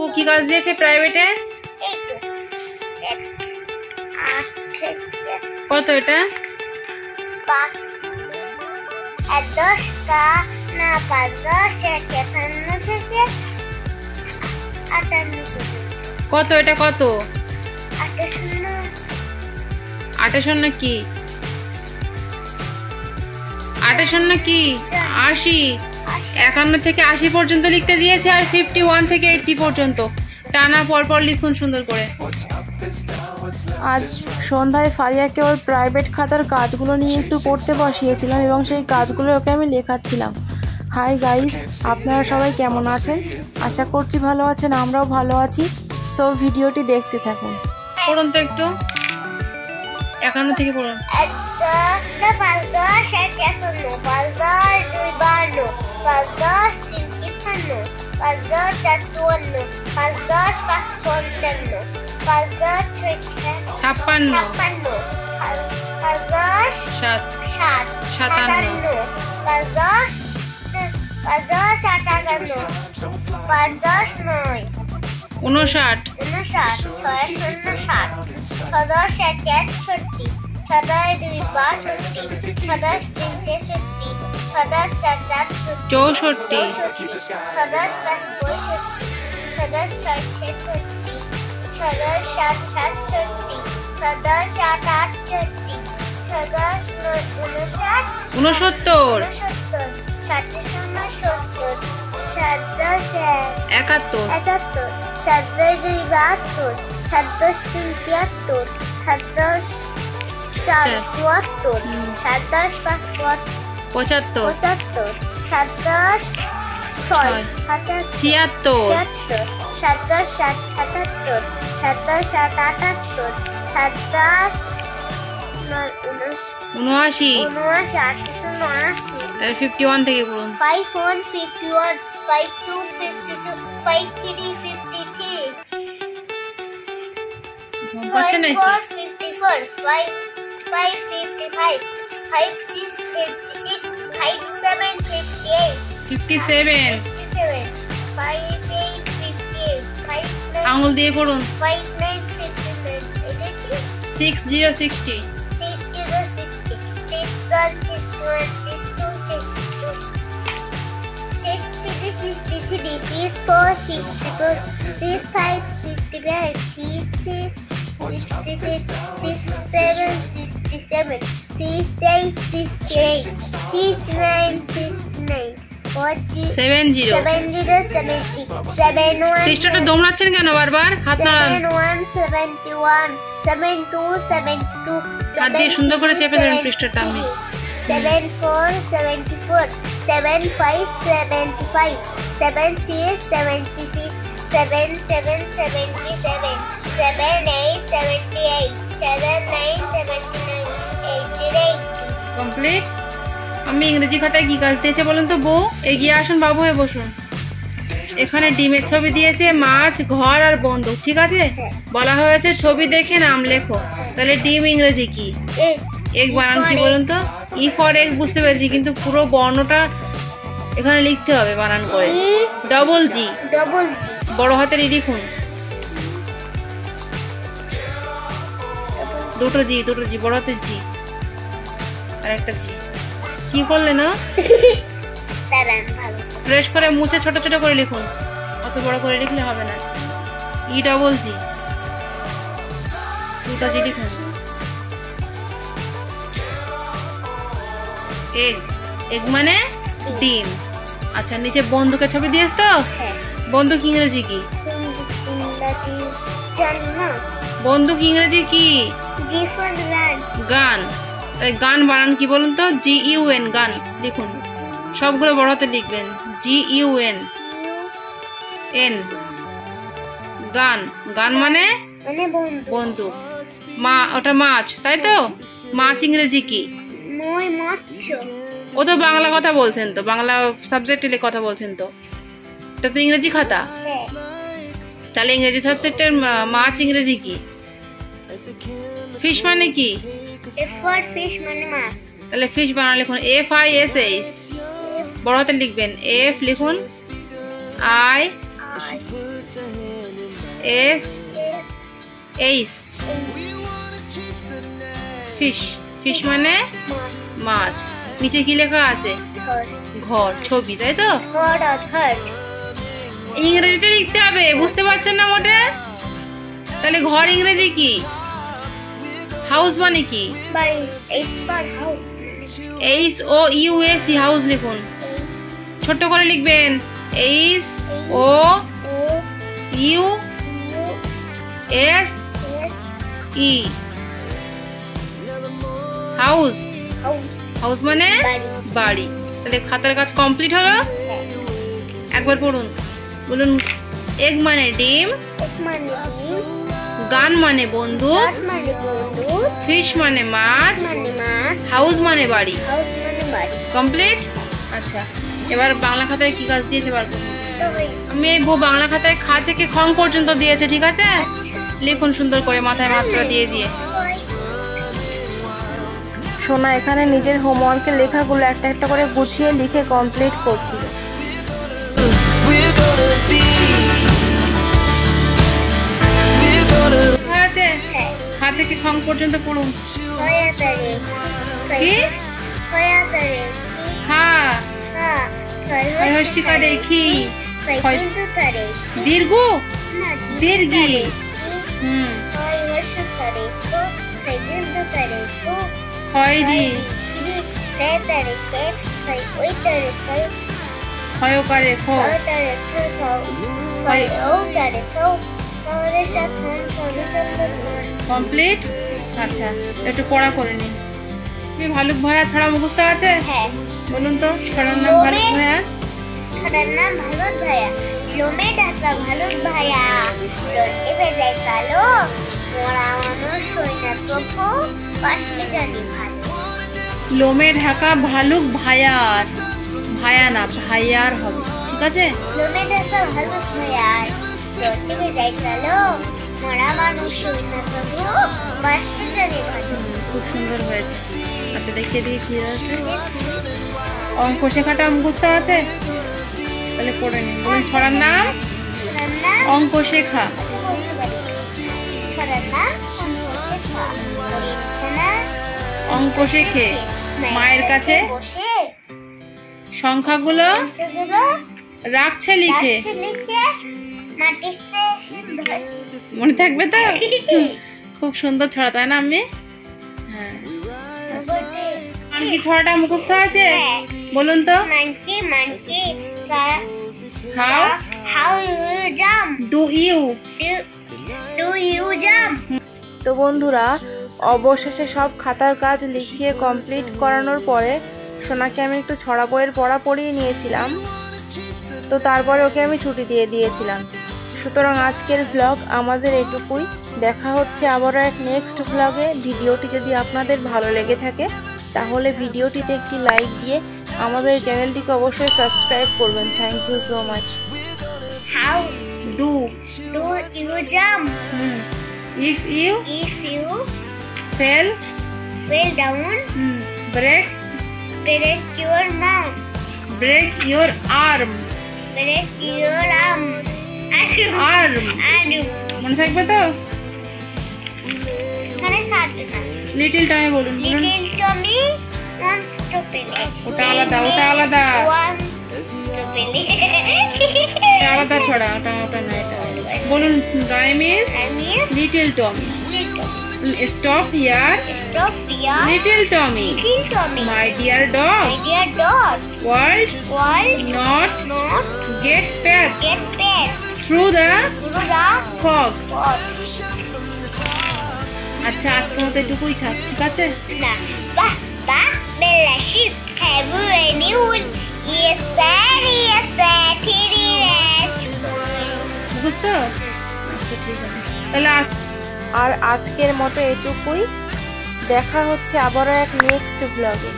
ও কি কাজ দিয়েছে প্রাইভেটে? কত এটা? 10টা না 5-10 58 থেকে 58। কত এটা কত? 58 কি? 58 কি? 80। 51 থেকে 80 পর্যন্ত লিখতে দিয়েছে আর 51 থেকে 80 পর্যন্ত টানা পরপর লিখুন সুন্দর করে। আজ সন্ধ্যায় ফারিয়াকে ওর প্রাইভেট খাতার কাজগুলো নিয়ে একটু পড়তে বসিয়েছিলাম এবং সেই কাজগুলো ওকে আমি লেখাচ্ছিলাম। হাই গাইস, আপনারা সবাই কেমন আছেন? আশা করছি ভালো আছেন, আমরাও ভালো আছি। সো ভিডিওটি দেখতে থাকুন। পড়ুন তো একটু 51 থেকে পড়ুন। 10টা 5-10 51 5-10 2 52 5-10 3 53 5-10 4 54 5-10 5 55 5-10 6 56 5-10 7 57 5-10 58 5-10 9 59 6 0 60 6-10 61 6-10 2 62 6-10 3 63 6-10 4 64 6-10 5 62 6-10 6 66 6-10 7 67 6-10 8 68 6-10 9 69 71 7-10 2 72 7-10 3 73 7-10 4 74 7-10 5 75 7-10 6 76 7-10 7 77 7-10 8 78 7-10 79 79 51 থেকে পড়ুন। 51 51 52 52 53 53 পাচ্ছেন নাকি? 54 5 55 5 6 56 5 7 58 57 5 8 58 5 9 আঙুল দিয়ে পড়ুন। 5 9 59 এটা কি? 60 60 চেষ্টাটা দৌড়াচ্ছেন কেন বারবার? হাত নাড়ান। 71 72 72 হাত দিয়ে সুন্দর করে চেপে ধরুন পৃষ্ঠাটা। আমি 74 74 75 75 76 76 77 77 78 78 79 79 88 কমপ্লিট। আমি ইংরেজি খাতায় কি কাজ দিয়েছে বলুন তো বউ? এগিয়ে আসুন বাবু, হয়ে বসুন। এখানে ডিমের ছবি দিয়েছে, মাছ, ঘর আর বন্দুক, ঠিক আছে? বলা হয়েছে ছবি দেখে নাম লেখো। তাহলে ডিম ইংরেজি কি? এগ বানান কি বলুন তো? ই ফর এগ বুঝতে পেরেছি, কিন্তু পুরো বর্ণটা এখানে লিখতে হবে বানান করে। ডবল জি বড় হাতের ই লিখুন। দুটো জি বড় হাতের জি আর একটা জি। কি করলে না? ফ্রেশ করে মুছে ছোট ছোট করে লিখুন, অত বড় করে লিখলে হবে না। ই ডবল জি, দুটো জি লিখুন। এগ এগ মানে ডিম। আচ্ছা, নিচে বন্দুকের ছবি দিয়েছ তো? বন্দুক ইংরেজি কি? বন্দুক ইংরেজি কি? গান। গান বানান কি বলুন তো? GUN গান লিখুন। সবগুলো বড় হাতে লিখবেন। GUN N গান। গান মানে বন্দুক। মা ওটা মাছ, তাই তো? মাছ ইংরেজি কি? ও তো বাংলা কথা বলছেন তো, বাংলা সাবজেক্টে কথা বলছেন তো। এটা তো ইংরেজি খাতা। তাহলে ইংরেজি সাবজেক্টের মাছ ইংরেজি কি? ফিশ মানে কি? তাহলে ফিশ বানান লিখুন। FISH বড় হাতে লিখবেন। F লিখুন, I S H fish. Fish মানে মাছ। নিচে কি লেখা আছে? ঘর, ছবি, তাই তো? ইংরেজিতে লিখতে হবে, বুঝতে পারছেন না মোটে? তাহলে ঘর ইংরেজি কি? হাউস মানে কি? H O U S E, house লিখুন। ছোট করে লিখবেন, H O U S E, house. House মানে বাড়ি। তাহলে খাতার কাজ কমপ্লিট হলো। একবার পড়ুন, বলুন। এগ মানে ডিম, গান মানে বন্দুক, ফিশ মানে মাছ, হাউস মানে বাড়ি। কমপ্লিট। আচ্ছা, এবার বাংলা খাতায় কি কাজ দিয়েছে বার করুন। আমি এই বাংলা খাতায় খা থেকে খং পর্যন্ত দিয়েছে, ঠিক আছে? লিখুন সুন্দর করে, মাথায় মাত্রা দিয়ে দিয়ে। সোনা এখানে নিজের হোমওয়ার্কের লেখাগুলো একটা একটা করে গুছিয়ে লিখে কমপ্লিট করছিল। আছে খা থেকে খং পর্যন্ত পড়ুন। কি? খা, হর্ষিকা দেখি, দীর্ঘ, দীর্ঘি। খয়রি, ক্ষয়কারে খো, কমপ্লিট। আচ্ছা, একটু পড়া করে নিন। তুমি ভালুক ভায়া ছড়া মুখস্থ আছে? বলুন তো, ছড়ার নাম ভালুক ভায়া। ছড়ার নাম ভালুক ভায়া। লোমে ঢাকা ভালুক ভায়া, লোটে ভেজায় কালো, মোরা মানুষ হই না তবু, পাশে জানি ভালো। লোমে ঢাকা ভালুক ভায়ার, ভায়া না ভাইয়ার হবে, ঠিক আছে? লোমে ঢাকা ভালুক ভায়ার, লোটে ভেজায় কালো, মোরা মানুষ হই না তবু, পাশে জানি ভালো। খুব সুন্দর হয়েছে। আচ্ছা, দেখিয়ে দিয়ে কি আছে। অঙ্ক শেখাটা মুখস্থ আছে? তাহলে পড়ে নিন। বলুন ছড়ার নাম। অঙ্ক শেখা। অঙ্ক শেখে মায়ের কাছে সংখ্যাগুলো রাখছে লিখে। মনে থাকবে তো? খুব সুন্দর ছড়া, তাই না? আমি হ্যাঁ, আর কি ছড়াটা মুখস্থ আছে? বলুন তো। How you jump? Do you jump? তো বন্ধুরা, অবশেষে সব খাতার কাজ লিখিয়ে কমপ্লিট করানোর পরে সোনাকে আমি একটু ছড়া বইয়ের পড়া পড়িয়ে নিয়েছিলাম। তো তারপরে ওকে আমি ছুটি দিয়ে দিয়েছিলাম। সুতরাং আজকের ভ্লগ আমাদের এটুকুই। দেখা হচ্ছে আবারও এক নেক্সট ভ্লগে। ভিডিওটি যদি আপনাদের ভালো লেগে থাকে তাহলে ভিডিওটিতে একটি লাইক দিয়ে আমাদের চ্যানেলটিকে অবশ্যই সাবস্ক্রাইব করবেন। Thank you so much. How do you jump? If you fell down, break your mouth. Break your arm. Arm. মনে থাকবে তো? লিটল টমি বলুন। Little Tommy wants to play. ওটা আলাদা, ওটা আলাদা, আলাদা ছড়া, ওটা না, এটা বলুন। Rhyme is little Tommy. Stop here, little Tommy. My dear dog. World not get pet through the fog. আচ্ছা, আজকের মতো এটুকুই থাক, ঠিক আছে? বুঝতো? আচ্ছা, ঠিক আছে। তাহলে আর আজকের মতো এটুকুই। দেখা হচ্ছে আবারও এক নেক্সট ব্লগে।